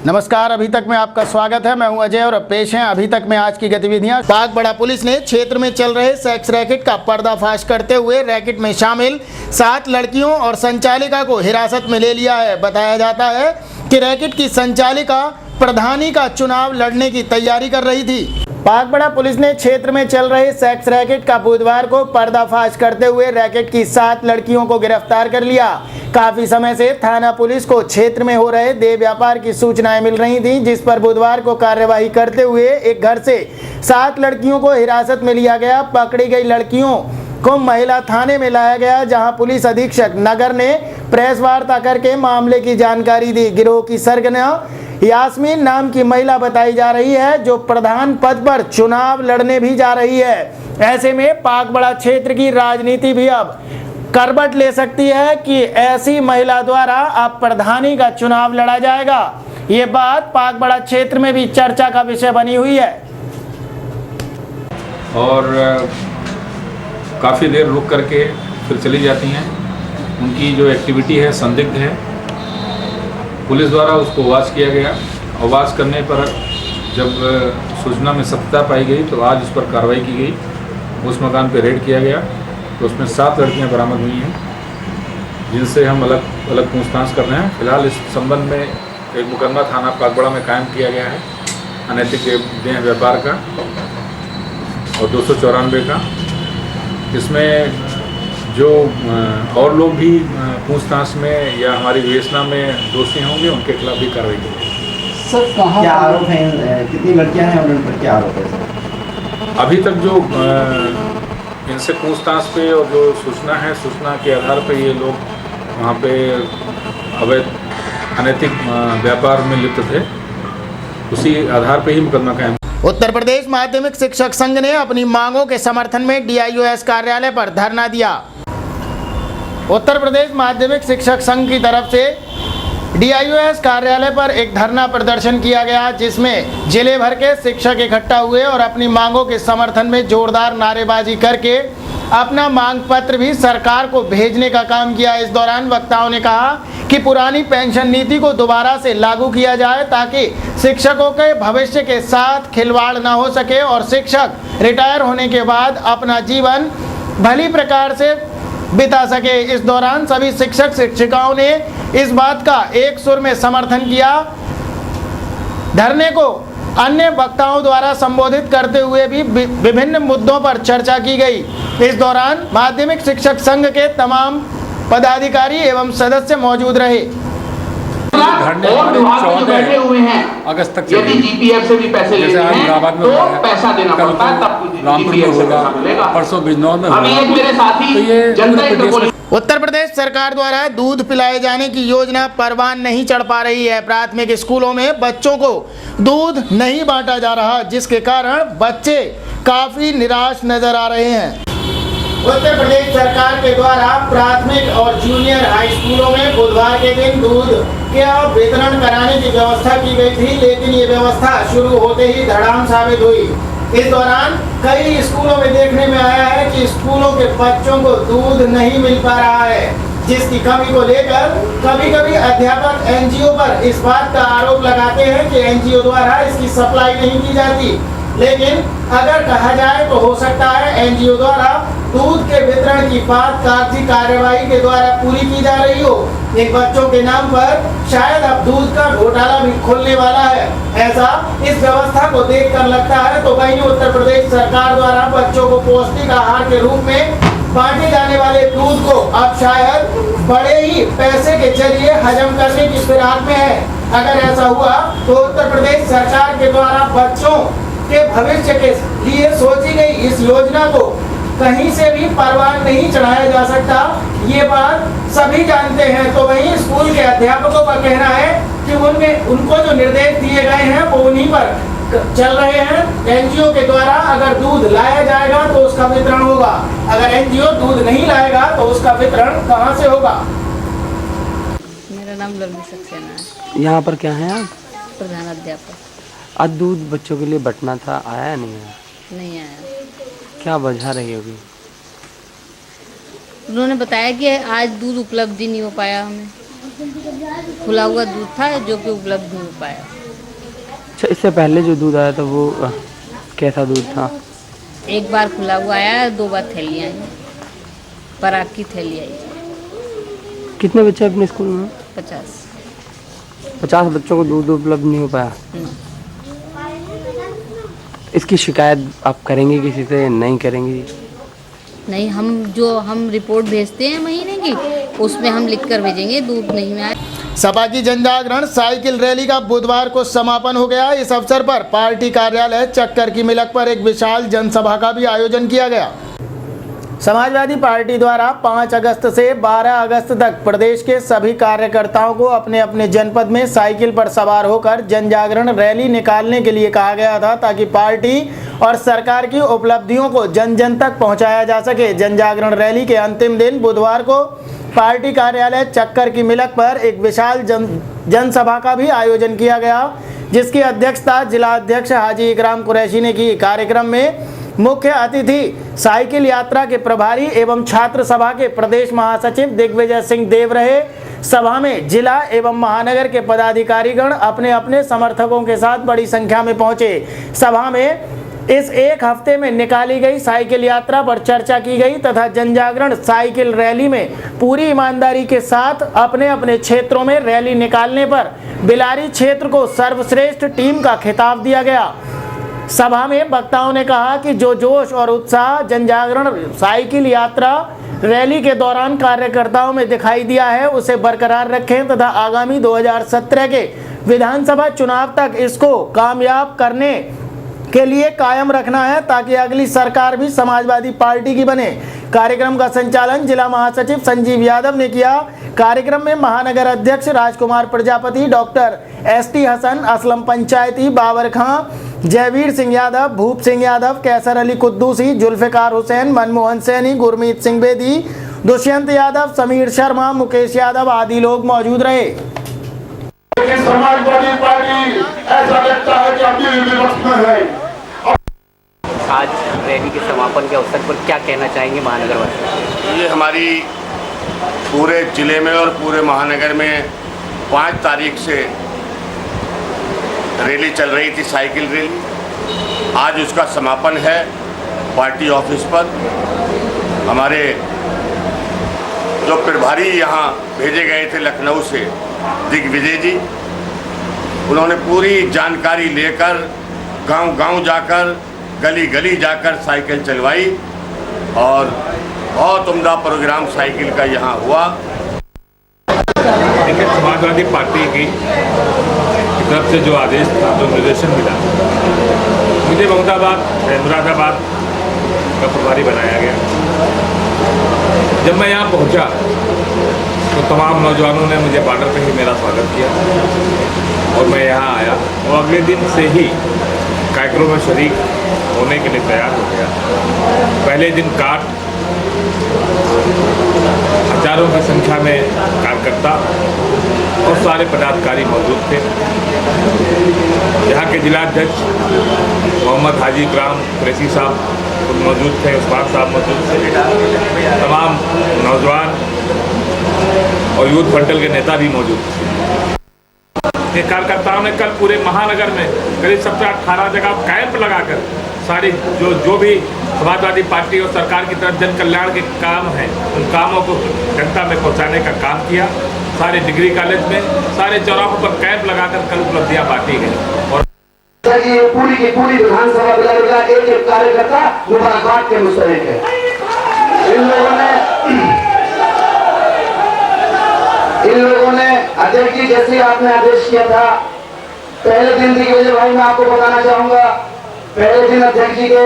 नमस्कार, अभी तक में आपका स्वागत है। मैं हूं अजय और अब पेश हैं अभी तक में आज की गतिविधियां। बागबड़ा पुलिस ने क्षेत्र में चल रहे सेक्स रैकेट का पर्दाफाश करते हुए रैकेट में शामिल 7 लड़कियों और संचालिका को हिरासत में ले लिया है। बताया जाता है कि रैकेट की संचालिका प्रधानी का चुनाव लड़ने की तैयारी कर रही थी। बागबड़ा पुलिस ने क्षेत्र में चल रहे सेक्स रैकेट का बुधवार को पर्दाफाश करते हुए रैकेट की 7 लड़कियों को गिरफ्तार कर लिया। काफी समय से थाना पुलिस को क्षेत्र में हो रहे देह व्यापार की सूचनाएं मिल रही थीं, जिस पर बुधवार को कार्यवाही करते हुए एक घर से 7 लड़कियों को हिरासत में लिया गया। पकड़ी गई लड़कियों को महिला थाने में लाया गया, जहां पुलिस अधीक्षक नगर ने प्रेस वार्ता करके मामले की जानकारी दी। गिरोह की सरगना यास्मीन नाम की महिला बताई जा रही है, जो प्रधान पद पर चुनाव लड़ने भी जा रही है। ऐसे में बागबड़ा क्षेत्र की राजनीति भी अब करवट ले सकती है कि ऐसी महिला द्वारा अब प्रधानी का चुनाव लड़ा जाएगा। ये बात बागबड़ा क्षेत्र में भी चर्चा का विषय बनी हुई है और काफ़ी देर रुक करके फिर चली जाती हैं। उनकी जो एक्टिविटी है संदिग्ध है। पुलिस द्वारा उसको वॉच किया गया और वॉच करने पर जब सूचना में सत्यता पाई गई तो आज उस पर कार्रवाई की गई। उस मकान पर रेड किया गया तो उसमें 7 लड़कियां बरामद हुई हैं, जिनसे हम अलग अलग पूछताछ कर रहे हैं। फिलहाल इस संबंध में एक मुकदमा थाना बागबड़ा में कायम किया गया है अनैतिक देह व्यापार का और 294 का। इसमें जो और लोग भी पूछताछ में या हमारी विवेचना में दोषी होंगे उनके खिलाफ भी कार्रवाई करेंगे। सर कहाँ क्या आरोप है, कितनी लड़कियां हैं और उन पर क्या आरोप है? अभी तक जो इनसे पूछताछ पे और जो सूचना है, सूचना के आधार पर ये लोग वहाँ पे अवैध अनैतिक व्यापार में लिप्त थे, उसी आधार पर ही मुकदमा कायम। उत्तर प्रदेश माध्यमिक शिक्षक संघ ने अपनी मांगों के समर्थन में DIOS कार्यालय पर धरना दिया। उत्तर प्रदेश माध्यमिक शिक्षक संघ की तरफ से DIOS कार्यालय पर एक धरना प्रदर्शन किया गया, जिसमें जिले भर के शिक्षक इकट्ठा हुए और अपनी मांगों के समर्थन में जोरदार नारेबाजी करके अपना मांग पत्र भी सरकार को भेजने का काम किया। इस दौरान वक्ताओं ने कहा कि पुरानी पेंशन नीति को दोबारा से लागू किया जाए, ताकि शिक्षकों के भविष्य के साथ खिलवाड़ न हो सके और शिक्षक रिटायर होने के बाद अपना जीवन भली प्रकार से बिता सके। इस दौरान सभी शिक्षक शिक्षिकाओं ने इस बात का एक सुर में समर्थन किया। धरने को अन्य वक्ताओं द्वारा संबोधित करते हुए भी विभिन्न मुद्दों पर चर्चा की गई। इस दौरान माध्यमिक शिक्षक संघ के तमाम पदाधिकारी एवं सदस्य मौजूद रहे। धरने 14 अगस्त तक यदि जीपीएफ से भी पैसे लेते हैं तो पैसा देना पड़ता है, तब रामपुर में होगा, परसों बिजनौर में होगा। मेरे साथी उत्तर प्रदेश सरकार द्वारा दूध पिलाए जाने की योजना परवान नहीं चढ़ पा रही है। प्राथमिक स्कूलों में बच्चों को दूध नहीं बांटा जा रहा, जिसके कारण बच्चे काफी निराश नजर आ रहे हैं। उत्तर प्रदेश सरकार के द्वारा प्राथमिक और जूनियर हाई स्कूलों में बुधवार के दिन दूध के वितरण कराने की व्यवस्था की गई थी, लेकिन ये व्यवस्था शुरू होते ही धड़ाम साबित हुई। इस दौरान कई स्कूलों में देखने में आया है कि स्कूलों के बच्चों को दूध नहीं मिल पा रहा है, जिसकी कमी को लेकर कभी कभी अध्यापक NGO पर इस बात का आरोप लगाते हैं कि NGO द्वारा इसकी सप्लाई नहीं की जाती। लेकिन अगर कहा जाए तो हो सकता है NGO द्वारा दूध के वितरण की बात कागजी कार्यवाही के द्वारा पूरी की जा रही हो। इन बच्चों के नाम पर शायद अब दूध का घोटाला भी खुलने वाला है, ऐसा इस व्यवस्था को देखकर लगता है। तो वहीं उत्तर प्रदेश सरकार द्वारा बच्चों को पौष्टिक आहार के रूप में बांटे जाने वाले दूध को अब शायद बड़े ही पैसे के जरिए हजम करने की फिराक में है। अगर ऐसा हुआ तो उत्तर प्रदेश सरकार के द्वारा बच्चों के भविष्य के लिए सोची गई इस योजना को कहीं से भी परवान नहीं चढ़ाया जा सकता। ये बात सभी जानते हैं। तो वहीं स्कूल के अध्यापकों का कहना है कि उनको जो निर्देश दिए गए हैं वो उन्हीं पर चल रहे हैं। NGO के द्वारा अगर दूध लाया जाएगा तो उसका वितरण होगा, अगर NGO दूध नहीं लाएगा तो उसका वितरण कहाँ से होगा। मेरा नाम लवली सक्सेना है। यहाँ पर क्या है आप? प्रधान अध्यापक। आज दूध बच्चों के लिए बंटना था, आया या नहीं आया? नहीं आया। क्या वजह रही होगी? उन्होंने बताया कि आज दूध उपलब्ध ही नहीं हो पाया, हमें खुला हुआ दूध था जो कि उपलब्ध नहीं हो पाया। अच्छा, इससे पहले जो दूध आया था वो कैसा दूध था? एक बार खुला हुआ आया, 2 बार थैलियाँ आई, पराग की थैली आई। कितने बच्चे अपने स्कूल में? 50। बच्चों को दूध उपलब्ध नहीं हो पाया। इसकी शिकायत आप करेंगे किसी से, नहीं करेंगे? नहीं, हम रिपोर्ट भेजते हैं महीने की, उसमें हम लिख कर भेजेंगे दूध नहीं में आए। सपा की जन जागरण साइकिल रैली का बुधवार को समापन हो गया। इस अवसर पर पार्टी कार्यालय चक्कर की मिलक पर एक विशाल जनसभा का भी आयोजन किया गया। समाजवादी पार्टी द्वारा 5 अगस्त से 12 अगस्त तक प्रदेश के सभी कार्यकर्ताओं को अपने अपने जनपद में साइकिल पर सवार होकर जन जागरण रैली निकालने के लिए कहा गया था, ताकि पार्टी और सरकार की उपलब्धियों को जन जन तक पहुंचाया जा सके। जन जागरण रैली के अंतिम दिन बुधवार को पार्टी कार्यालय चक्कर की मिलक पर एक विशाल जनसभा का भी आयोजन किया गया, जिसकी अध्यक्षता जिला अध्यक्ष हाजी इकराम कुरैशी ने की। कार्यक्रम में मुख्य अतिथि साइकिल यात्रा के प्रभारी एवं छात्र सभा के प्रदेश महासचिव दिग्विजय सिंह देव रहे। सभा में जिला एवं महानगर के पदाधिकारीगण अपने अपने समर्थकों के साथ बड़ी संख्या में पहुंचे। सभा में इस एक हफ्ते में निकाली गई साइकिल यात्रा पर चर्चा की गई तथा जन जागरण साइकिल रैली में पूरी ईमानदारी के साथ अपने अपने क्षेत्रों में रैली निकालने पर बिलारी क्षेत्र को सर्वश्रेष्ठ टीम का खिताब दिया गया। सभा में वक्ताओं ने कहा कि जो जोश और उत्साह जन जागरण साइकिल यात्रा रैली के दौरान कार्यकर्ताओं में दिखाई दिया है, उसे बरकरार रखें तथा आगामी 2017 के विधानसभा चुनाव तक इसको कामयाब करने के लिए कायम रखना है, ताकि अगली सरकार भी समाजवादी पार्टी की बने। कार्यक्रम का संचालन जिला महासचिव संजीव यादव ने किया। कार्यक्रम में महानगर अध्यक्ष राजकुमार प्रजापति, डॉक्टर ST हसन, असलम पंचायती, बाबर खां, जयवीर सिंह यादव, भूप सिंह यादव, कैसर अली कुद्दूसी, जुल्फिकार हुसैन, मनमोहन सैनी, गुरमीत सिंह बेदी, दुष्यंत यादव, समीर शर्मा, मुकेश यादव आदि लोग मौजूद रहे। समाजवादी पार्टी ऐसा लगता है कि अभी विपक्ष में है। आज रैली के समापन के अवसर पर क्या कहना चाहेंगे महानगर वासी? ये हमारी पूरे जिले में और पूरे महानगर में 5 तारीख से रैली चल रही थी, साइकिल रैली। आज उसका समापन है पार्टी ऑफिस पर। हमारे जो प्रभारी यहाँ भेजे गए थे लखनऊ से, दिग्विजय जी, उन्होंने पूरी जानकारी लेकर गांव-गांव जाकर, गली गली जाकर साइकिल चलवाई और बहुत उम्दा प्रोग्राम साइकिल का यहाँ हुआ। देखिए, समाजवादी पार्टी की तरफ से जो आदेश था, जो निर्देशन मिला, मुझे मुरादाबाद का प्रभारी बनाया गया। जब मैं यहाँ पहुँचा तो तमाम नौजवानों ने मुझे बॉर्डर पे ही मेरा स्वागत किया और मैं यहाँ आया और अगले दिन से ही कार्यक्रम में शरीक होने के लिए तैयार हो गया। पहले दिन काट हजारों की संख्या में कार्यकर्ता और सारे पदाधिकारी मौजूद थे। यहाँ के जिलाध्यक्ष मोहम्मद हाजी इकराम कुरैशी साहब मौजूद थे, उस्मान साहब मौजूद थे, तमाम नौजवान और यूथ फंडल के नेता भी मौजूद थे। कार्यकर्ताओं ने कल पूरे महानगर में करीब 17-18 जगह कैंप लगाकर सारी जो भी समाजवादी पार्टी और सरकार की तरफ जन कल्याण के काम हैं, उन कामों को जनता में पहुंचाने का काम किया। सारे डिग्री कॉलेज में, सारे चौराहों पर कैंप लगाकर कल उपलब्धियां बांटी गई। और पूरी की पूरी विधानसभा बिला एक कार्यकर्ता मुबारकबाद के मुस्तहिक है। इन लोगों ने अध्यक्ष जी, जैसे आपने आदेश किया था, पहले दिन दिग्विजय भाई मैं आपको बताना चाहूंगा, पहले दिन अध्यक्ष जी के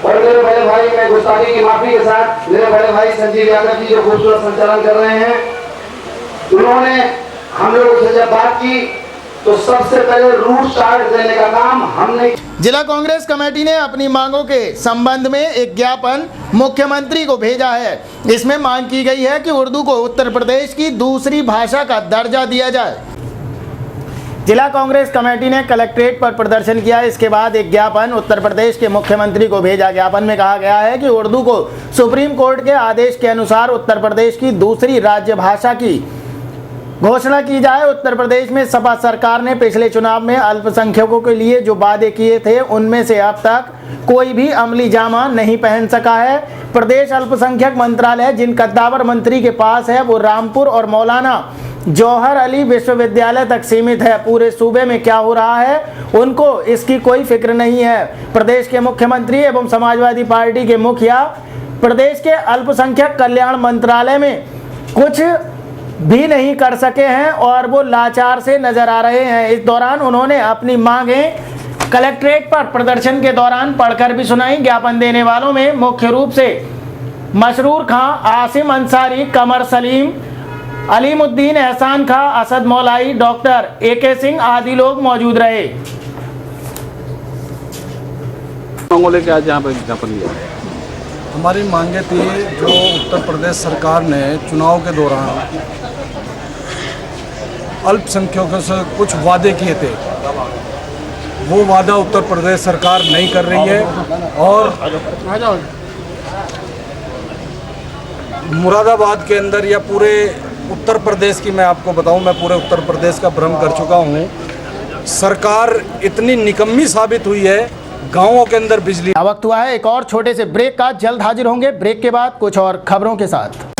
और मेरे बड़े भाई, मैं गुस्ताखी की माफी के साथ मेरे बड़े भाई संजीव यादव जी जो खूबसूरत संचालन कर रहे हैं, उन्होंने हम लोगों से जब बात की तो सबसे पहले रूट चार्ट देने का काम हमने। जिला कांग्रेस कमेटी ने अपनी मांगों के संबंध में एक ज्ञापन मुख्यमंत्री को भेजा है। इसमें मांग की गई है कि उर्दू को उत्तर प्रदेश की दूसरी भाषा का दर्जा दिया जाए। जिला कांग्रेस कमेटी ने कलेक्ट्रेट पर प्रदर्शन किया। इसके बाद एक ज्ञापन उत्तर प्रदेश के मुख्यमंत्री को भेजा। ज्ञापन में कहा गया है कि उर्दू को सुप्रीम कोर्ट के आदेश के अनुसार उत्तर प्रदेश की दूसरी राज्य भाषा की घोषणा की जाए, उत्तर प्रदेश में सपा सरकार ने पिछले चुनाव में अल्पसंख्यकों के लिए जो वादे किए थे उनमें से अब तक कोई भी अमली जामा नहीं पहन सका है। प्रदेश अल्पसंख्यक मंत्रालय जिन कद्दावर मंत्री के पास है वो रामपुर और मौलाना जौहर अली विश्वविद्यालय तक सीमित है। पूरे सूबे में क्या हो रहा है उनको इसकी कोई फिक्र नहीं है। प्रदेश के मुख्यमंत्री एवं समाजवादी पार्टी के मुखिया प्रदेश के अल्पसंख्यक कल्याण मंत्रालय में कुछ भी नहीं कर सके हैं और वो लाचार से नजर आ रहे हैं। इस दौरान उन्होंने अपनी मांगें कलेक्ट्रेट पर प्रदर्शन के दौरान पढ़कर भी सुनाई। ज्ञापन देने वालों में मुख्य रूप से मशरूर खां, आसिम अंसारी, कमर सलीम, अलीमुद्दीन, एहसान खां, असद मौलाई, डॉक्टर AK सिंह आदि लोग मौजूद रहे। लेके आज यहाँ पर ज्ञापन दिया। हमारी मांगे थी जो उत्तर प्रदेश सरकार ने चुनाव के दौरान अल्पसंख्यकों से कुछ वादे किए थे, वो वादा उत्तर प्रदेश सरकार नहीं कर रही है। और मुरादाबाद के अंदर या पूरे उत्तर प्रदेश की मैं आपको बताऊं, मैं पूरे उत्तर प्रदेश का भ्रमण कर चुका हूं, सरकार इतनी निकम्मी साबित हुई है। गांवों के अंदर बिजली। अब वक्त हुआ है एक और छोटे से ब्रेक का। जल्द हाजिर होंगे ब्रेक के बाद कुछ और खबरों के साथ।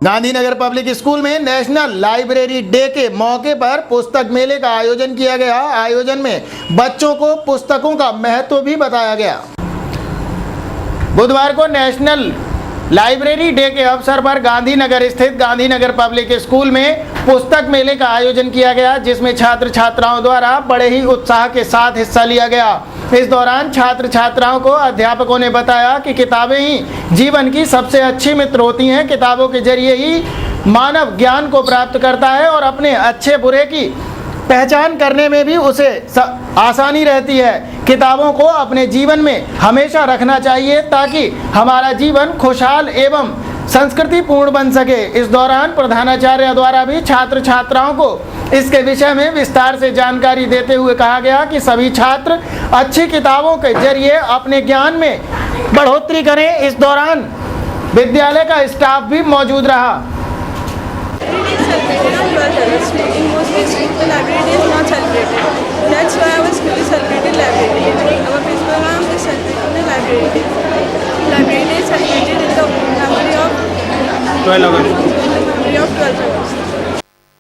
गांधीनगर पब्लिक स्कूल में नेशनल लाइब्रेरी डे के मौके पर पुस्तक मेले का आयोजन किया गया। आयोजन में बच्चों को पुस्तकों का महत्व भी बताया गया। बुधवार को नेशनल लाइब्रेरी डे के अवसर पर गांधीनगर स्थित गांधीनगर पब्लिक स्कूल में पुस्तक मेले का आयोजन किया गया, जिसमें छात्र छात्राओं द्वारा बड़े ही उत्साह के साथ हिस्सा लिया गया। इस दौरान छात्र छात्राओं को अध्यापकों ने बताया कि किताबें ही जीवन की सबसे अच्छी मित्र होती हैं। किताबों के जरिए ही मानव ज्ञान को प्राप्त करता है और अपने अच्छे बुरे की पहचान करने में भी उसे आसानी रहती है। किताबों को अपने जीवन में हमेशा रखना चाहिए ताकि हमारा जीवन खुशहाल एवं संस्कृतिपूर्ण बन सके। इस दौरान प्रधानाचार्य द्वारा भी छात्र छात्राओं को इसके विषय में विस्तार से जानकारी देते हुए कहा गया कि सभी छात्र अच्छी किताबों के जरिए अपने ज्ञान में बढ़ोतरी करें। इस दौरान विद्यालय का स्टाफ भी मौजूद रहा।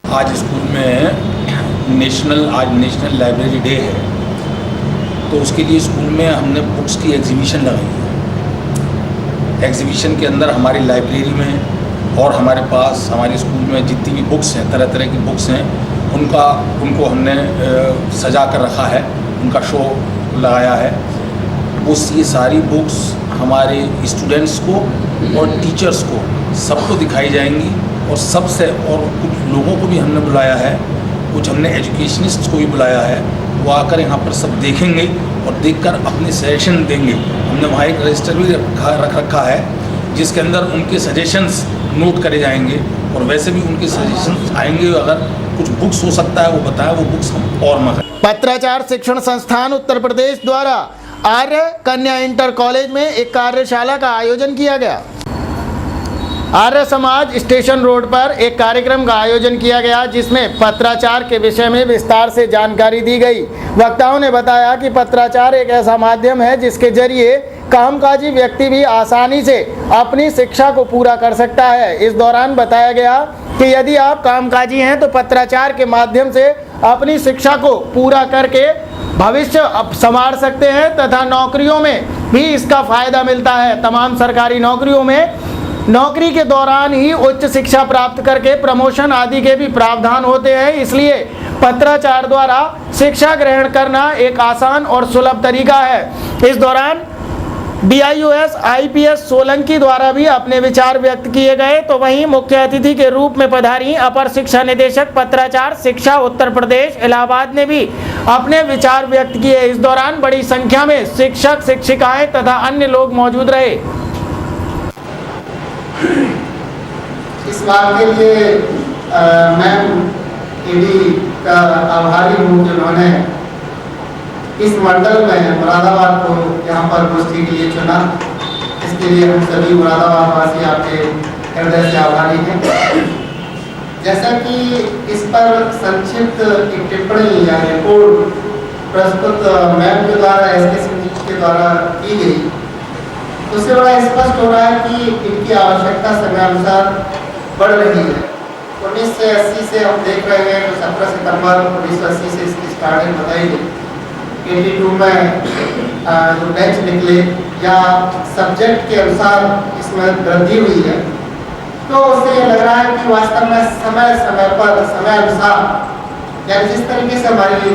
आज स्कूल में आज नेशनल लाइब्रेरी डे है, तो उसके लिए स्कूल में हमने बुक्स की एग्जीबिशन लगाई है। एग्जीबिशन के अंदर हमारी लाइब्रेरी में और हमारे पास हमारे स्कूल में जितनी भी बुक्स हैं, तरह तरह की बुक्स हैं, उनको हमने सजा कर रखा है, उनका शो लगाया है। ये सारी बुक्स हमारे स्टूडेंट्स को और टीचर्स को सबको दिखाई जाएंगी और कुछ लोगों को भी हमने बुलाया है, कुछ हमने एजुकेशनिस्ट को भी बुलाया है। वो आकर यहाँ पर सब देखेंगे और देखकर अपने सजेशन देंगे। हमने वहाँ एक रजिस्टर भी रख रखा है जिसके अंदर उनके सजेशंस नोट करे जाएंगे और वैसे भी उनके सजेशंस आएंगे। अगर कुछ बुक्स हो सकता है वो बताएं, वो बुक्स हम और मंगाएं। पत्राचार शिक्षण संस्थान उत्तर प्रदेश द्वारा आर्य कन्या इंटर कॉलेज में एक कार्यशाला का आयोजन किया गया। आर्य समाज स्टेशन रोड पर एक कार्यक्रम का आयोजन किया गया, जिसमें पत्राचार के विषय में विस्तार से जानकारी दी गई। वक्ताओं ने बताया कि पत्राचार एक ऐसा माध्यम है जिसके जरिए कामकाजी व्यक्ति भी आसानी से अपनी शिक्षा को पूरा कर सकता है। इस दौरान बताया गया कि यदि आप कामकाजी हैं तो पत्राचार के माध्यम से अपनी शिक्षा को पूरा करके भविष्य संवार सकते हैं तथा नौकरियों में भी इसका फायदा मिलता है। तमाम सरकारी नौकरियों में नौकरी के दौरान ही उच्च शिक्षा प्राप्त करके प्रमोशन आदि के भी प्रावधान होते हैं, इसलिए पत्राचार द्वारा शिक्षा ग्रहण करना एक आसान और सुलभ तरीका है। इस दौरान DIOS IPS सोलंकी द्वारा भी अपने विचार व्यक्त किए गए, तो वहीं मुख्य अतिथि के रूप में पधारी अपर शिक्षा निदेशक पत्राचार शिक्षा उत्तर प्रदेश इलाहाबाद ने भी अपने विचार व्यक्त किए। इस दौरान बड़ी संख्या में शिक्षक शिक्षिकाएं तथा अन्य लोग मौजूद रहे। इस बात के लिए मैं ईडी का आभारी हूँ जिन्होंने इस मंडल में मुरादाबाद को यहाँ पर गोष्ठी के लिए चुना। इसके लिए हम सभी मुरादाबाद वासी आपके हृदय से आभारी हैं। जैसा कि इस पर संक्षिप्त एक टिप्पणी या रिपोर्ट प्रस्तुत मैम के द्वारा एसके सिंह के द्वारा की गई, उससे बड़ा स्पष्ट हो रहा है कि इनकी आवश्यकता समयानुसार बढ़ रही है। 1980 से हम देख रहे हैं, तो 17 सितंबर 1980 से इसकी स्टार्टिंग बताई गई। 82 में जो बैच निकले या सब्जेक्ट के अनुसार इसमें वृद्धि हुई है, तो उससे ये लग रहा है कि वास्तव में समय समय पर समय अनुसार या जिस तरीके से हमारी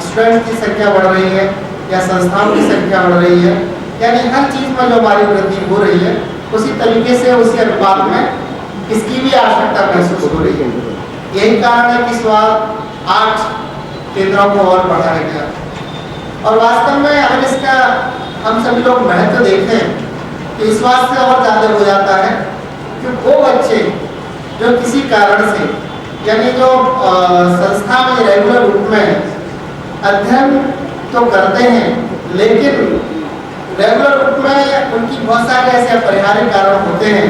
स्टूडेंट की संख्या बढ़ रही है या संस्थाओं की संख्या बढ़ रही है, यानी हर चीज़ में जो हमारी वृद्धि हो रही है, उसी तरीके से उसी अनुपात में इसकी भी आवश्यकता महसूस हो रही है। यही कारण है कि इस बार 8 केंद्रों को और बढ़ाया गया। और वास्तव में अगर इसका हम सभी लोग महत्व देखें तो इस बात से और ज़्यादा हो जाता है कि वो बच्चे जो किसी कारण से यानी जो संस्था में रेगुलर रूप में अध्ययन तो करते हैं, लेकिन रेगुलर रूप में उनकी बहुत सारे ऐसे अपरिहार्य कारण होते हैं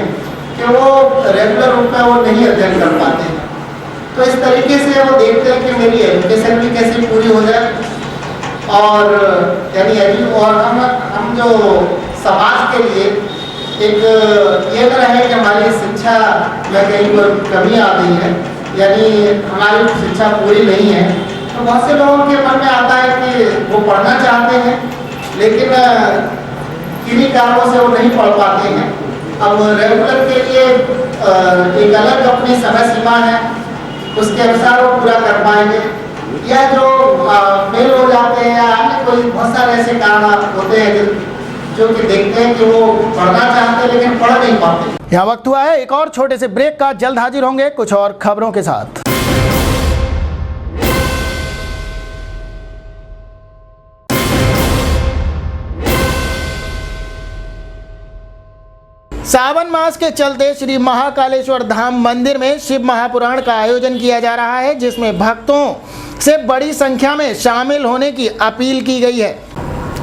कि वो रेगुलर रूप में वो नहीं अध्ययन कर पाते हैं। तो इस तरीके से वो देखते हैं कि मेरी एजुकेशन भी कैसे पूरी हो जाए, और यानी और हम जो समाज के लिए एक ये न रहे कि हमारी शिक्षा में कहीं कोई कमी आ गई है, यानी हमारी शिक्षा पूरी नहीं है। तो बहुत से लोगों के मन में आता है कि वो पढ़ना चाहते हैं, लेकिन किन्हीं कारणों से वो नहीं पढ़ पाते हैं। अब रेगुलर के लिए एक अलग अपनी समय सीमा है, उसके अनुसार वो पूरा कर पाएंगे, या जो फेल हो जाते हैं या अन्य कोई बहुत सारे ऐसे कारण होते हैं जो कि देखते हैं कि वो पढ़ना चाहते हैं लेकिन पढ़ नहीं पाते। यहाँ वक्त हुआ है एक और छोटे से ब्रेक का। जल्द हाजिर होंगे कुछ और खबरों के साथ। सावन मास के चलते श्री महाकालेश्वर धाम मंदिर में शिव महापुराण का आयोजन किया जा रहा है, जिसमें भक्तों से बड़ी संख्या में शामिल होने की अपील की गई है।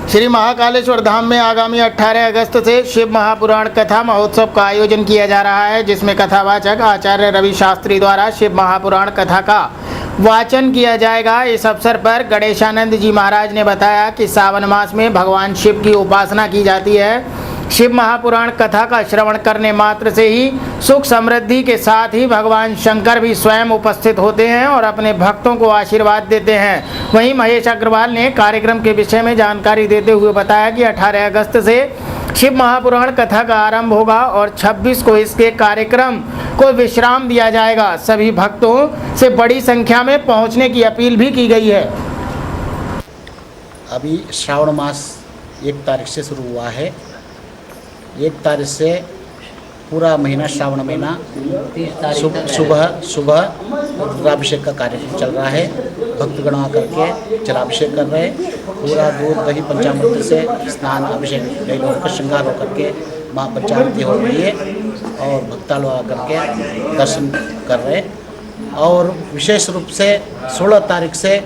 श्री महाकालेश्वर धाम में आगामी 18 अगस्त से शिव महापुराण कथा महोत्सव का आयोजन किया जा रहा है, जिसमें कथावाचक आचार्य रवि शास्त्री द्वारा शिव महापुराण कथा का वाचन किया जाएगा। इस अवसर पर गणेशानंद जी महाराज ने बताया कि सावन मास में भगवान शिव की उपासना की जाती है। शिव महापुराण कथा का श्रवण करने मात्र से ही सुख समृद्धि के साथ ही भगवान शंकर भी स्वयं उपस्थित होते हैं और अपने भक्तों को आशीर्वाद देते हैं। वहीं महेश अग्रवाल ने कार्यक्रम के विषय में जानकारी देते हुए बताया कि 18 अगस्त से शिव महापुराण कथा का आरंभ होगा और 26 को इसके कार्यक्रम को विश्राम दिया जाएगा। सभी भक्तों से बड़ी संख्या में पहुंचने की अपील भी की गई है। अभी श्रावण मास 1 तारीख से शुरू हुआ है। 1 तारीख से पूरा महीना श्रावण महीना सुबह रुद्राभिषेक का कार्यक्रम चल रहा है। भक्तगण आकर के जलाभिषेक कर रहे हैं। पूरा दूध दही पंचामृत से स्नान अभिषेक कई लोगों का श्रृंगार होकर के माँ पंचामृति हो रही है और भक्तालु आकर के दर्शन कर रहे हैं। और विशेष रूप से 16 तारीख से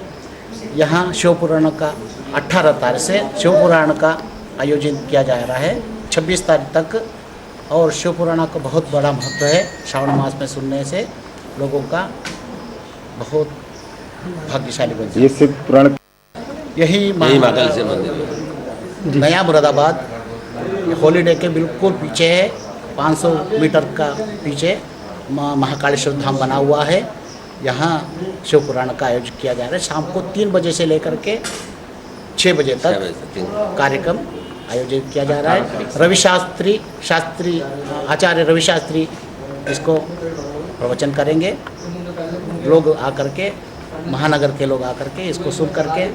यहाँ शिवपुराण का 18 तारीख से शिवपुराण का आयोजन किया जा रहा है 26 तारीख तक। और शिवपुराण का बहुत बड़ा महत्व है। श्रावण मास में सुनने से लोगों का बहुत भाग्यशाली बनता है। ये शिवपुराण यही महाकाल से मंदिर नया मुरादाबाद हॉलीडे के बिल्कुल पीछे है। 500 मीटर का पीछे महाकालेश्वर धाम बना हुआ है। यहाँ शिवपुराण का आयोजन किया जा रहा है। शाम को 3 बजे से लेकर के 6 बजे तक कार्यक्रम आयोजित किया जा रहा है। रवि शास्त्री आचार्य रवि शास्त्री इसको प्रवचन करेंगे। लोग आकर के महानगर के लोग आकर के इसको सुन करके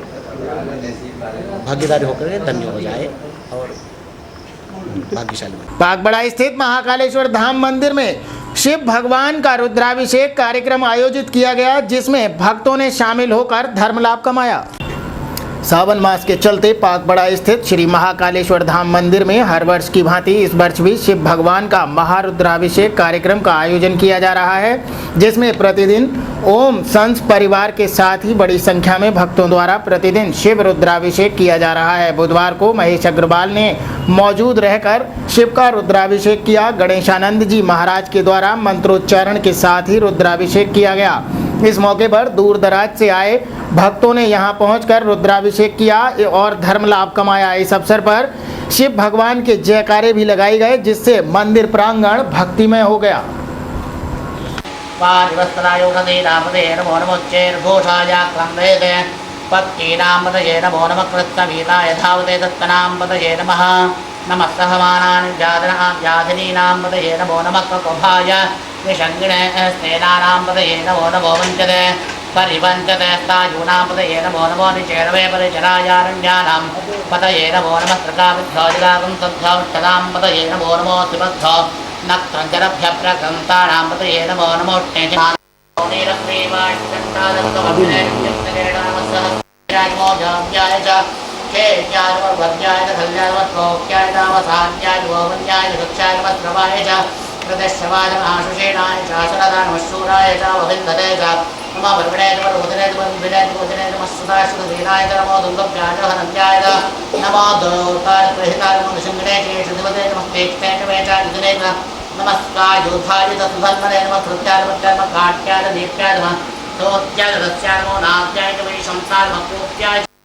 भागीदारी होकर के धन्य हो जाए और भाग्यशाली बने। बागबड़ा स्थित महाकालेश्वर धाम मंदिर में शिव भगवान का रुद्राभिषेक कार्यक्रम आयोजित किया गया, जिसमें भक्तों ने शामिल होकर धर्म लाभ कमाया। सावन मास के चलते पाकबड़ा स्थित श्री महाकालेश्वर धाम मंदिर में हर वर्ष की भांति इस वर्ष भी शिव भगवान का महारुद्राभिषेक कार्यक्रम का आयोजन किया जा रहा है, जिसमें प्रतिदिन ओम संस परिवार के साथ ही बड़ी संख्या में भक्तों द्वारा प्रतिदिन शिव रुद्राभिषेक किया जा रहा है। बुधवार को महेश अग्रवाल ने मौजूद रहकर शिव का रुद्राभिषेक किया। गणेशानंद जी महाराज के द्वारा मंत्रोच्चारण के साथ ही रुद्राभिषेक किया गया। इस मौके पर दूर दराज से आए भक्तों ने यहां पहुंचकर रुद्राभिषेक किया और धर्म लाभ कमाया। इस अवसर पर शिव भगवान के जयकारे भी लगाए गए, जिससे मंदिर प्रांगण भक्तिमय हो गया। परिवंचते स्तायूनां पतये नमो नमो निचेरवे परिचरायारण्यानां पतये नमो नमः त्रिकाविध्योजिरागं तद्भ्यवक्षतां पतये नमो नमो त्रिपथ्यो नक्त्रञ्जरभ्यप्रकृन्तानां पतये नमो नमो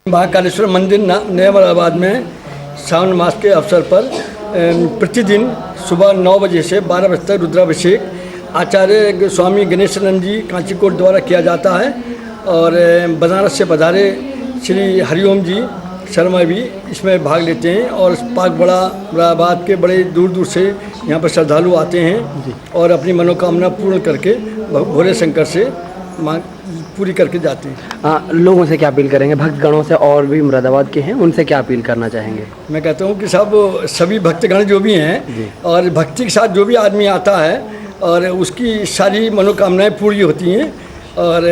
महाकालेश्वर मंदिर नेवराबाद में सावन मास के अवसर पर प्रतिदिन सुबह 9 बजे से 12 बजे तक रुद्राभिषेक आचार्य स्वामी गणेशानंद जी कांचीकोट द्वारा किया जाता है। और बनारस से पधारे श्री हरिओम जी शर्मा भी इसमें भाग लेते हैं। और पाकबड़ा इलाहाबाद के बड़े दूर दूर से यहाँ पर श्रद्धालु आते हैं और अपनी मनोकामना पूर्ण करके भोले शंकर से पूरी करके जाते हैं। लोगों से क्या अपील करेंगे? भक्तगणों से और भी मुरादाबाद के हैं, उनसे क्या अपील करना चाहेंगे? मैं कहता हूँ कि सब सभी भक्तगण जो भी हैं और भक्ति के साथ जो भी आदमी आता है और उसकी सारी मनोकामनाएं पूरी होती हैं। और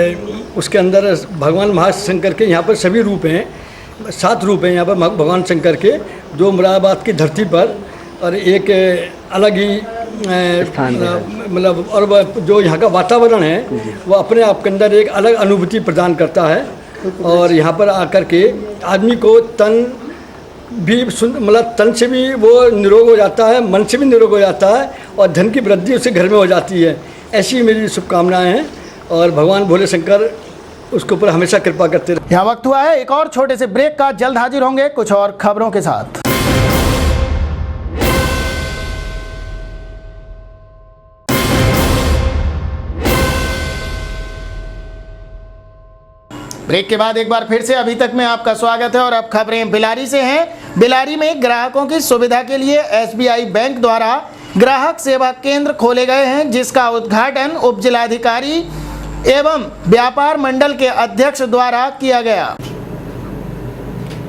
उसके अंदर भगवान महाशंकर के यहाँ पर सभी रूप हैं, 7 रूप हैं यहाँ पर भगवान शंकर के, जो मुरादाबाद की धरती पर और एक अलग ही मतलब और जो यहाँ का वातावरण है वो अपने आप के अंदर एक अलग अनुभूति प्रदान करता है। और यहाँ पर आकर के आदमी को तन भी मतलब तन से भी वो निरोग हो जाता है, मन से भी निरोग हो जाता है और धन की वृद्धि उसके घर में हो जाती है। ऐसी मेरी शुभकामनाएं हैं और भगवान भोले शंकर उसके ऊपर हमेशा कृपा करते रहे। यहाँ वक्त हुआ है एक और छोटे से ब्रेक का। जल्द हाजिर होंगे कुछ और खबरों के साथ। ब्रेक के बाद एक बार फिर से अभी तक में आपका स्वागत है और अब खबरें बिलारी से हैं। बिलारी में ग्राहकों की सुविधा के लिए एसबीआई बैंक द्वारा ग्राहक सेवा केंद्र खोले गए हैं, जिसका उद्घाटन उप जिलाधिकारी एवं व्यापार मंडल के अध्यक्ष द्वारा किया गया।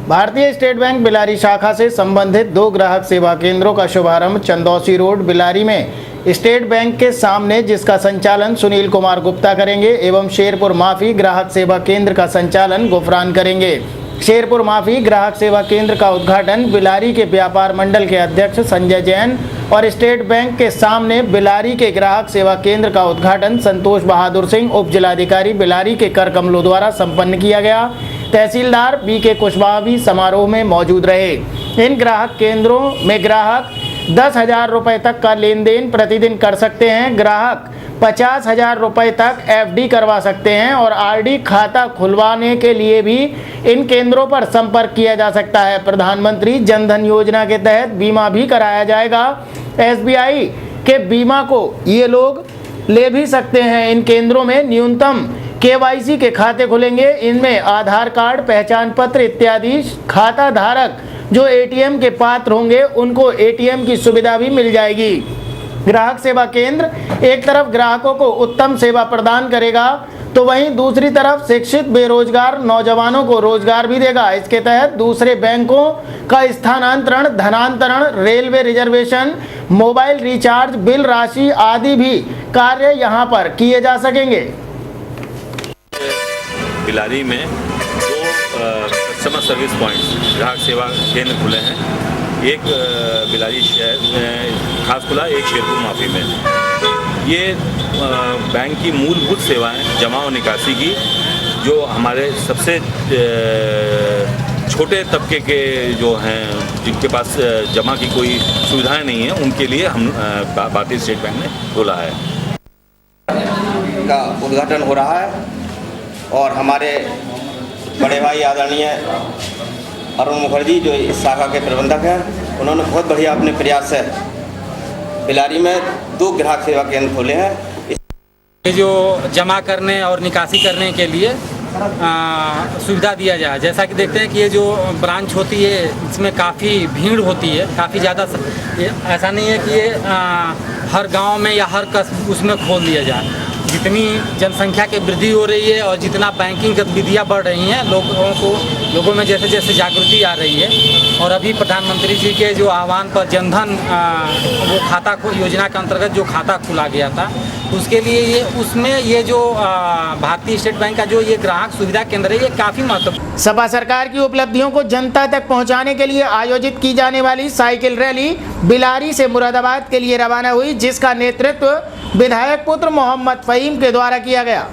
भारतीय स्टेट बैंक बिलारी शाखा से संबंधित 2 ग्राहक सेवा केंद्रों का शुभारंभ चंदौसी रोड बिलारी में स्टेट बैंक के सामने, जिसका संचालन सुनील कुमार गुप्ता करेंगे, एवं शेरपुर माफी ग्राहक सेवा केंद्र का संचालन गुफरान करेंगे। शेरपुर माफी ग्राहक सेवा केंद्र का उद्घाटन बिलारी के व्यापार मंडल के अध्यक्ष संजय जैन और स्टेट बैंक के सामने बिलारी के ग्राहक सेवा केंद्र का उद्घाटन संतोष बहादुर सिंह उप जिलाधिकारी बिलारी के कर कमलों द्वारा संपन्न किया गया। तहसीलदार बीके कुशवाहा भी समारोह में मौजूद रहे। इन ग्राहक केंद्रों में ग्राहक 10,000 रुपये तक का लेन देन प्रतिदिन कर सकते हैं। ग्राहक 50,000 रुपये तक एफडी करवा सकते हैं और आरडी खाता खुलवाने के लिए भी इन केंद्रों पर संपर्क किया जा सकता है। प्रधानमंत्री जन धन योजना के तहत बीमा भी कराया जाएगा। एसबीआई के बीमा को ये लोग ले भी सकते हैं। इन केंद्रों में न्यूनतम केवाईसी के खाते खुलेंगे। इनमें आधार कार्ड, पहचान पत्र इत्यादि। खाता धारक जो एटीएम के पात्र होंगे उनको एटीएम की सुविधा भी मिल जाएगी। ग्राहक सेवा केंद्र एक तरफ ग्राहकों को उत्तम सेवा प्रदान करेगा, तो वहीं दूसरी तरफ शिक्षित बेरोजगार नौजवानों को रोजगार भी देगा। इसके तहत दूसरे बैंकों का स्थानांतरण, धनांतरण, railway reservation, mobile recharge, bill राशि आदि भी कार्य यहां पर किए जा सकेंगे। बिलारी में 2 कस्टमर सर्विस पॉइंट्स ग्राहक सेवा केंद्र खुले हैं। एक बिलारी शहर खास खुला, एक शेरपुर माफी में। ये बैंक की मूलभूत सेवाएं जमा और निकासी की, जो हमारे सबसे छोटे तबके के जो हैं जिनके पास जमा की कोई सुविधाएं नहीं है, उनके लिए हम भारतीय स्टेट बैंक ने खोला है। का उद्घाटन हो रहा है और हमारे बड़े भाई आदरणीय अरुण मुखर्जी जो इस शाखा के प्रबंधक हैं, उन्होंने बहुत बढ़िया अपने प्रयास से बिलारी में 2 ग्राहक सेवा केंद्र खोले हैं। ये जो जमा करने और निकासी करने के लिए सुविधा दिया जाए। जैसा कि देखते हैं कि ये जो ब्रांच होती है इसमें काफ़ी भीड़ होती है, काफ़ी ज़्यादा। ऐसा नहीं है कि ये हर गांव में या हर उसमें खोल दिया जाए। जितनी जनसंख्या की वृद्धि हो रही है और जितना बैंकिंग गतिविधियाँ बढ़ रही हैं, लोगों में जैसे जैसे जागृति आ रही है, और अभी प्रधानमंत्री जी के जो आह्वान पर जनधन वो खाता योजना के अंतर्गत जो खाता खुला गया था, उसके लिए उसमें ये जो भारतीय स्टेट बैंक का जो ये ग्राहक सुविधा केंद्र है, ये काफ़ी महत्वपूर्ण। सपा सरकार की उपलब्धियों को जनता तक पहुंचाने के लिए आयोजित की जाने वाली साइकिल रैली बिलारी से मुरादाबाद के लिए रवाना हुई, जिसका नेतृत्व विधायक पुत्र मोहम्मद फ़हीम के द्वारा किया गया।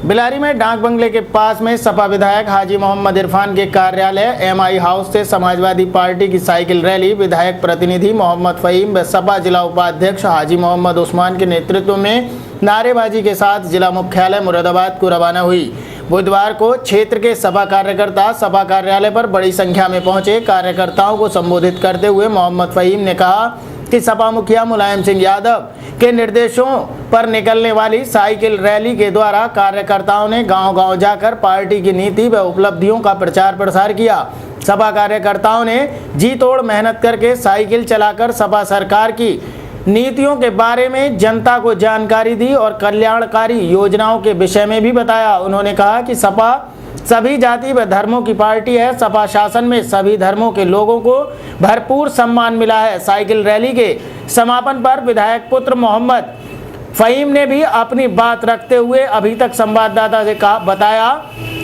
बिलारी में डाक बंगले के पास में सपा विधायक हाजी मोहम्मद इरफान के कार्यालय MI हाउस से समाजवादी पार्टी की साइकिल रैली विधायक प्रतिनिधि मोहम्मद फ़हीम व सपा जिला उपाध्यक्ष हाजी मोहम्मद उस्मान के नेतृत्व में नारेबाजी के साथ जिला मुख्यालय मुरादाबाद को रवाना हुई। बुधवार को क्षेत्र के सपा कार्यकर्ता सपा कार्यालय पर बड़ी संख्या में पहुंचे। कार्यकर्ताओं को संबोधित करते हुए मोहम्मद फ़हीम ने कहा कि सपा मुखिया मुलायम सिंह यादव के निर्देशों पर निकलने वाली साइकिल रैली के द्वारा कार्यकर्ताओं ने गांव-गांव जाकर पार्टी की नीति व उपलब्धियों का प्रचार प्रसार किया। सपा कार्यकर्ताओं ने जी तोड़ मेहनत करके साइकिल चलाकर सपा सरकार की नीतियों के बारे में जनता को जानकारी दी और कल्याणकारी योजनाओं के विषय में भी बताया। उन्होंने कहा कि सपा सभी जाति व धर्मों की पार्टी है। सपा शासन में सभी धर्मों के लोगों को भरपूर सम्मान मिला है। साइकिल रैली के समापन पर विधायक पुत्र मोहम्मद फ़हीम ने भी अपनी बात रखते हुए अभी तक संवाददाता से बताया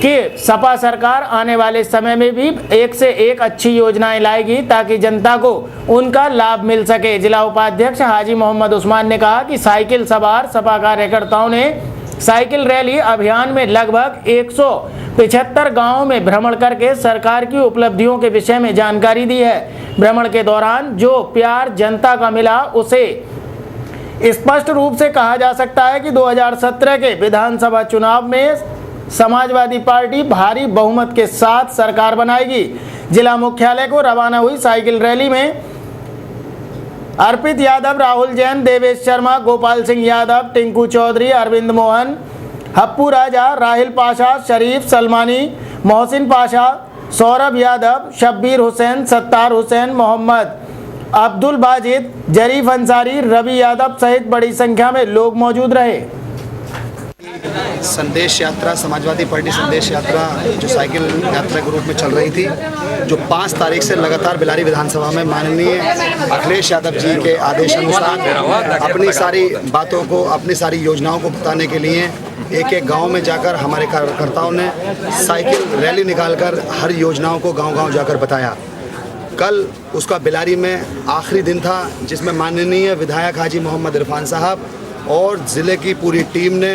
कि सपा सरकार आने वाले समय में भी एक से एक अच्छी योजनाएं लाएगी ताकि जनता को उनका लाभ मिल सके। जिला उपाध्यक्ष हाजी मोहम्मद उस्मान ने कहा कि साइकिल सवार सपा कार्यकर्ताओं ने साइकिल रैली अभियान में लगभग 175 गांवों में भ्रमण करके सरकार की उपलब्धियों के विषय में जानकारी दी है। भ्रमण के दौरान जो प्यार जनता का मिला उसे स्पष्ट रूप से कहा जा सकता है कि 2017 के विधानसभा चुनाव में समाजवादी पार्टी भारी बहुमत के साथ सरकार बनाएगी। जिला मुख्यालय को रवाना हुई साइकिल रैली में अर्पित यादव, राहुल जैन, देवेश शर्मा, गोपाल सिंह यादव, टिंकू चौधरी, अरविंद मोहन, हप्पू राजा, राहिल पाशा, शरीफ सलमानी, मोहसिन पाशा, सौरभ यादव, शब्बीर हुसैन, सत्तार हुसैन, मोहम्मद अब्दुल बाजिद, जरीफ अंसारी, रवि यादव सहित बड़ी संख्या में लोग मौजूद रहे। संदेश यात्रा, समाजवादी पार्टी संदेश यात्रा जो साइकिल यात्रा के रूप में चल रही थी, जो 5 तारीख से लगातार बिलारी विधानसभा में माननीय अखिलेश यादव जी के आदेश अनुसार अपनी सारी बातों को, अपनी सारी योजनाओं को बताने के लिए एक एक गांव में जाकर हमारे कार्यकर्ताओं ने साइकिल रैली निकालकर हर योजनाओं को गांव-गांव जाकर बताया। कल उसका बिलारी में आखिरी दिन था जिसमें माननीय विधायक हाजी मोहम्मद इरफान साहब और ज़िले की पूरी टीम ने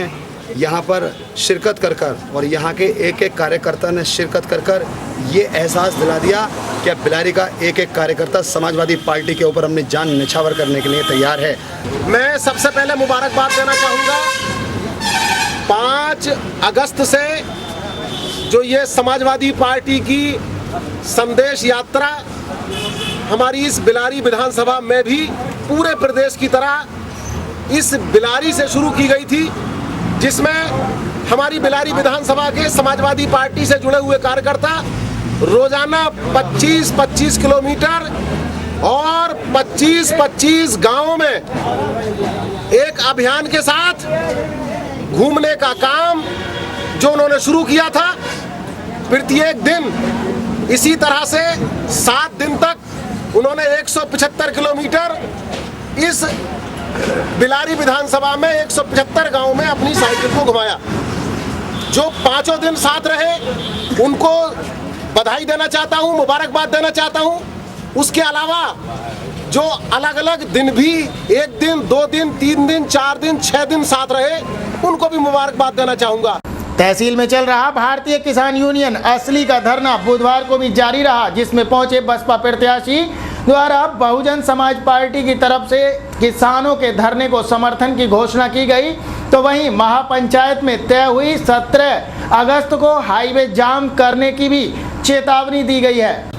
यहाँ पर शिरकत कर और यहाँ के एक एक कार्यकर्ता ने शिरकत कर ये एहसास दिला दिया कि अब बिलारी का एक एक कार्यकर्ता समाजवादी पार्टी के ऊपर अपनी जान निछावर करने के लिए तैयार है। मैं सबसे पहले मुबारकबाद देना चाहूँगा 5 अगस्त से जो ये समाजवादी पार्टी की संदेश यात्रा हमारी इस बिलारी विधानसभा में भी पूरे प्रदेश की तरह इस बिलारी से शुरू की गई थी, जिसमें हमारी बिलारी विधानसभा के समाजवादी पार्टी से जुड़े हुए कार्यकर्ता रोजाना 25-25 किलोमीटर और 25-25 गांवों में एक अभियान के साथ घूमने का काम जो उन्होंने शुरू किया था, प्रत्येक दिन इसी तरह से 7 दिन तक उन्होंने 175 किलोमीटर इस बिलारी विधानसभा में 175 गांव में अपनी साइकिल को घुमाया। जो 5 दिन साथ रहे उनको बधाई देना चाहता हूं, मुबारकबाद देना चाहता हूं। उसके अलावा जो अलग अलग दिन भी 1 दिन 2 दिन 3 दिन 4 दिन 6 दिन साथ रहे, उनको भी मुबारकबाद देना चाहूंगा। तहसील में चल रहा भारतीय किसान यूनियन असली का धरना बुधवार को भी जारी रहा, जिसमें पहुंचे बसपा प्रत्याशी द्वारा बहुजन समाज पार्टी की तरफ से किसानों के धरने को समर्थन की घोषणा की गई, तो वहीं महापंचायत में तय हुई 17 अगस्त को हाईवे जाम करने की भी चेतावनी दी गई है।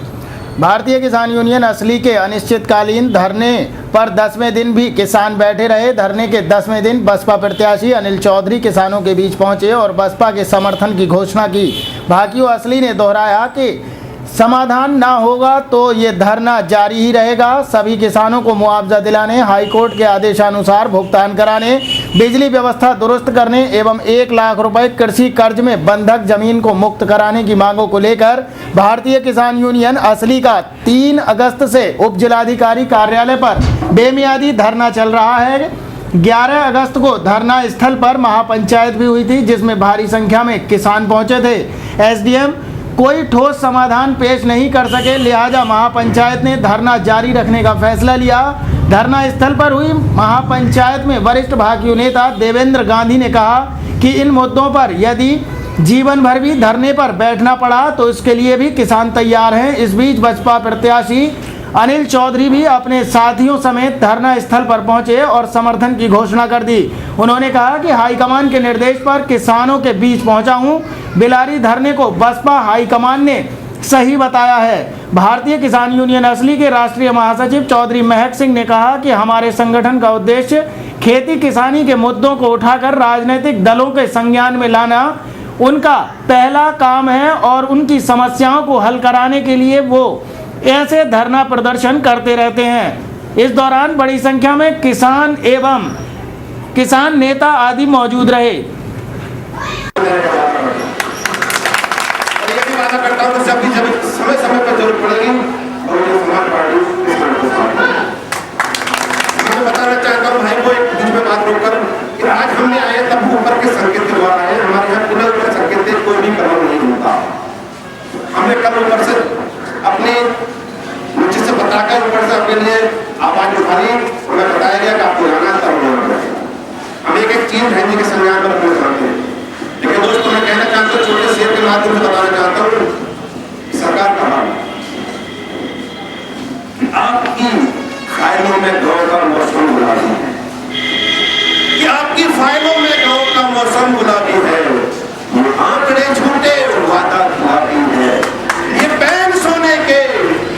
भारतीय किसान यूनियन असली के अनिश्चितकालीन धरने पर 10वें दिन भी किसान बैठे रहे। धरने के 10वें दिन बसपा प्रत्याशी अनिल चौधरी किसानों के बीच पहुंचे और बसपा के समर्थन की घोषणा की। भाकियों असली ने दोहराया कि समाधान ना होगा तो ये धरना जारी ही रहेगा। सभी किसानों को मुआवजा दिलाने, हाईकोर्ट के आदेशानुसार भुगतान कराने, बिजली व्यवस्था दुरुस्त करने एवं 1 लाख रुपए कृषि कर्ज में बंधक जमीन को मुक्त कराने की मांगों को लेकर भारतीय किसान यूनियन असली का 3 अगस्त से उप जिलाधिकारी कार्यालय पर बेमियादी धरना चल रहा है। 11 अगस्त को धरना स्थल पर महापंचायत भी हुई थी, जिसमें भारी संख्या में किसान पहुंचे थे। एसडीएम कोई ठोस समाधान पेश नहीं कर सके, लिहाजा महापंचायत ने धरना जारी रखने का फैसला लिया। धरना स्थल पर हुई महापंचायत में वरिष्ठ भाकियू नेता देवेंद्र गांधी ने कहा कि इन मुद्दों पर यदि जीवन भर भी धरने पर बैठना पड़ा तो इसके लिए भी किसान तैयार हैं। इस बीच बसपा प्रत्याशी अनिल चौधरी भी अपने साथियों समेत धरना स्थल पर पहुंचे और समर्थन की घोषणा कर दी। उन्होंने कहा कि हाईकमान के निर्देश पर किसानों के बीच पहुंचा हूं। बिलारी धरने को बसपा हाईकमान ने सही बताया है। भारतीय किसान यूनियन असली के राष्ट्रीय महासचिव चौधरी महक सिंह ने कहा कि हमारे संगठन का उद्देश्य खेती किसानी के मुद्दों को उठाकर राजनीतिक दलों के संज्ञान में लाना उनका पहला काम है और उनकी समस्याओं को हल कराने के लिए वो ऐसे धरना प्रदर्शन करते रहते हैं। इस दौरान बड़ी संख्या में किसान एवं किसान नेता आदि मौजूद रहे। वादा करता हूं कि जब समय समय पर जरूरत पड़ेगी बहुजन समाज पार्टी मैं बताना चाहता हूं भाई को एक बीच में बात रोककर कि आज हमने आए तब ऊपर के संकेत के द्वारा आए। हमारे यहाँ पुनः ऊपर संकेत से कोई भी कदम नहीं होता। हमने कल ऊपर से अपने नीचे से बताकर ऊपर से अपने लिए आवाज उठाई, हमें बताया गया कि आपको जाना है तब होना पड़ेगा। हम एक एक चीज रहने के संज्ञान पर रखना चाहते हैं। लेकिन दोस्तों मैं कहना चाहता हूँ, छोटे शेर के माध्यम से बताना चाहता हूँ, सरकार का हाल आपकी फाइलों में गाँव का मौसम गुलाबी है, कि आपकी फाइलों में गाँव का मौसम गुलाबी है। ये आंकड़े झूठे वादा गुलाबी है, ये बैन सोने के,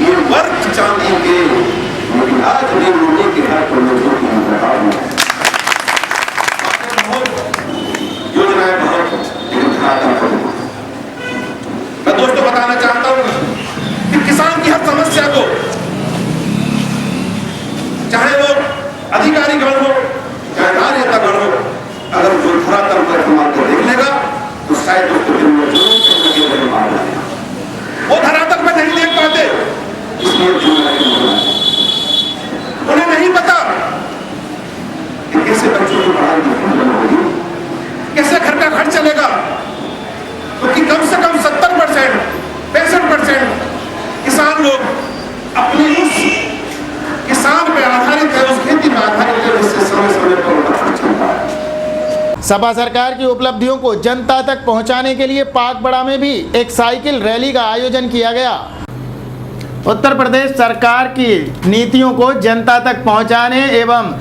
ये वर्क चांदी के, लेकिन आज भी मुझे के हर कोई योजनाएं बहुत, मैं दोस्तों बताना चाहता हूं कि किसान की हर समस्या को, चाहे वो अधिकारी गण हो चाहे कार्यकर्ता गण हो, अगर जो धरातल पर इस्तेमाल को देख लेगा तो शायद उसको दिन में वो धरातल पर नहीं देख पाते, इसलिए उन्हें नहीं पता कि कैसे बच्चों की पढ़ाई होगी, कैसे घर का खर्च चलेगा, क्योंकि कम से कम 70% 65% किसान लोग अपनी उस किसान पे आधारित है, उस खेती पे आधारित है, जिससे समय समय पर उनका खर्च चलता है। सपा सरकार की उपलब्धियों को जनता तक पहुंचाने के लिए पाकबड़ा में भी एक साइकिल रैली का आयोजन किया गया। उत्तर प्रदेश सरकार की नीतियों को जनता तक पहुंचाने एवं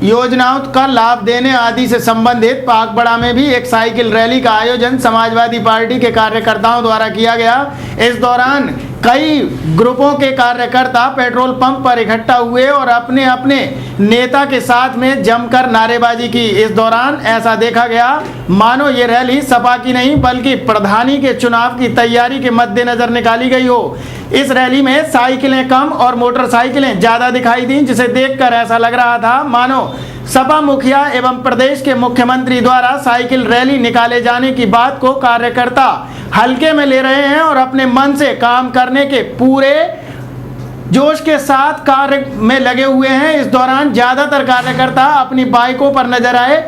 योजनाओं का लाभ देने आदि से संबंधित पाकबड़ा में भी एक साइकिल रैली का आयोजन समाजवादी पार्टी के कार्यकर्ताओं द्वारा किया गया। इस दौरान कई ग्रुपों के कार्यकर्ता पेट्रोल पंप पर इकट्ठा हुए और अपने अपने नेता के साथ में जमकर नारेबाजी की। इस दौरान ऐसा देखा गया मानो ये रैली सपा की नहीं बल्कि प्रधानी के चुनाव की तैयारी के मद्देनजर निकाली गई हो। इस रैली में साइकिलें कम और मोटरसाइकिलें ज्यादा दिखाई दी, जिसे देखकर ऐसा लग रहा था मानो सपा मुखिया एवं प्रदेश के मुख्यमंत्री द्वारा साइकिल रैली निकाले जाने की बात को कार्यकर्ता हल्के में ले रहे हैं और अपने मन से काम करने के पूरे जोश के साथ कार्य में लगे हुए हैं। इस दौरान ज्यादातर कार्यकर्ता अपनी बाइकों पर नजर आए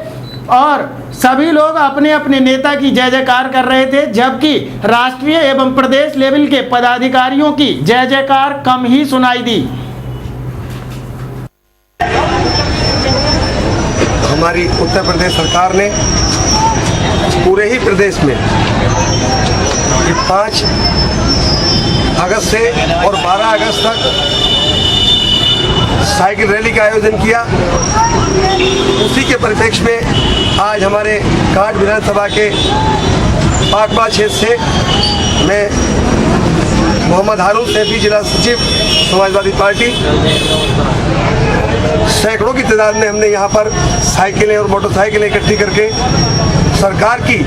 और सभी लोग अपने अपने नेता की जय जयकार कर रहे थे, जबकि राष्ट्रीय एवं प्रदेश लेवल के पदाधिकारियों की जय जयकार कम ही सुनाई दी। हमारी उत्तर प्रदेश सरकार ने पूरे ही प्रदेश में 5 अगस्त से और 12 अगस्त तक साइकिल रैली का आयोजन किया। उसी के परिप्रेक्ष्य में आज हमारे काट विधानसभा के पाकबा क्षेत्र से मैं मोहम्मद हारून सैफी, जिला सचिव समाजवादी पार्टी, सैकड़ों की तादाद में हमने यहाँ पर साइकिलें और मोटरसाइकिलें इकट्ठी करके सरकार की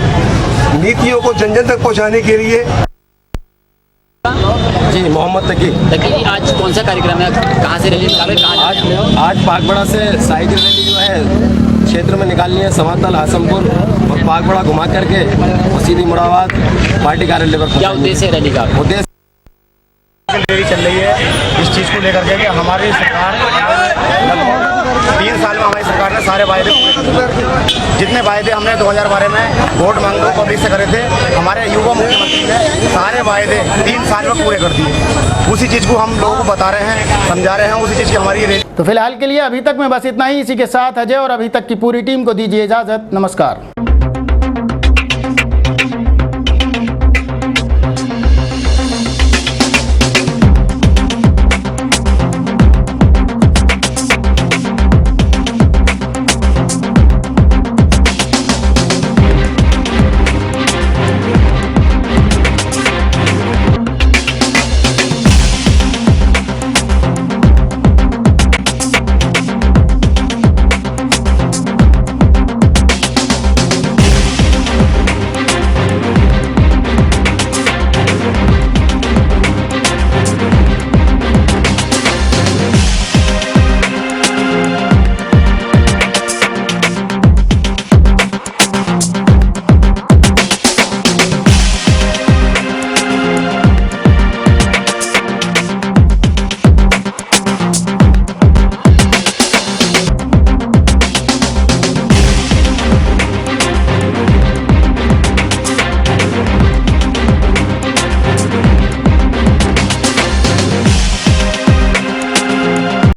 नीतियों को जन जन तक पहुँचाने के लिए। जी, मोहम्मद तकी। आज कौन सा कार्यक्रम है, कहाँ से रैली निकाले, कहाँ आज पाकबड़ा से साइकिल रैली जो है क्षेत्र में निकालनी है, समातल, आसमपुर और पाकबड़ा घुमा करके और सीधी मुरादाबाद पार्टी कार्यालय पर। क्या उद्देश्य है रैली का? उद्देश्य रैली चल रही है इस चीज़ को लेकर के कि हमारी सरकार 3 साल में हमारी सरकार ने सारे वायदे पूरे कर दिए। जितने वायदे हमने 2012 में वोट मांगो पब्लिक से करे थे, हमारे युवा मुख्यमंत्री ने सारे वायदे 3 साल में पूरे कर दिए। उसी चीज़ को हम लोगों को बता रहे हैं, समझा रहे हैं, उसी चीज़ की हमारी रैली। तो फिलहाल के लिए अभी तक मैं बस इतना ही। इसी के साथ अजय और अभी तक की पूरी टीम को दीजिए इजाजत। नमस्कार।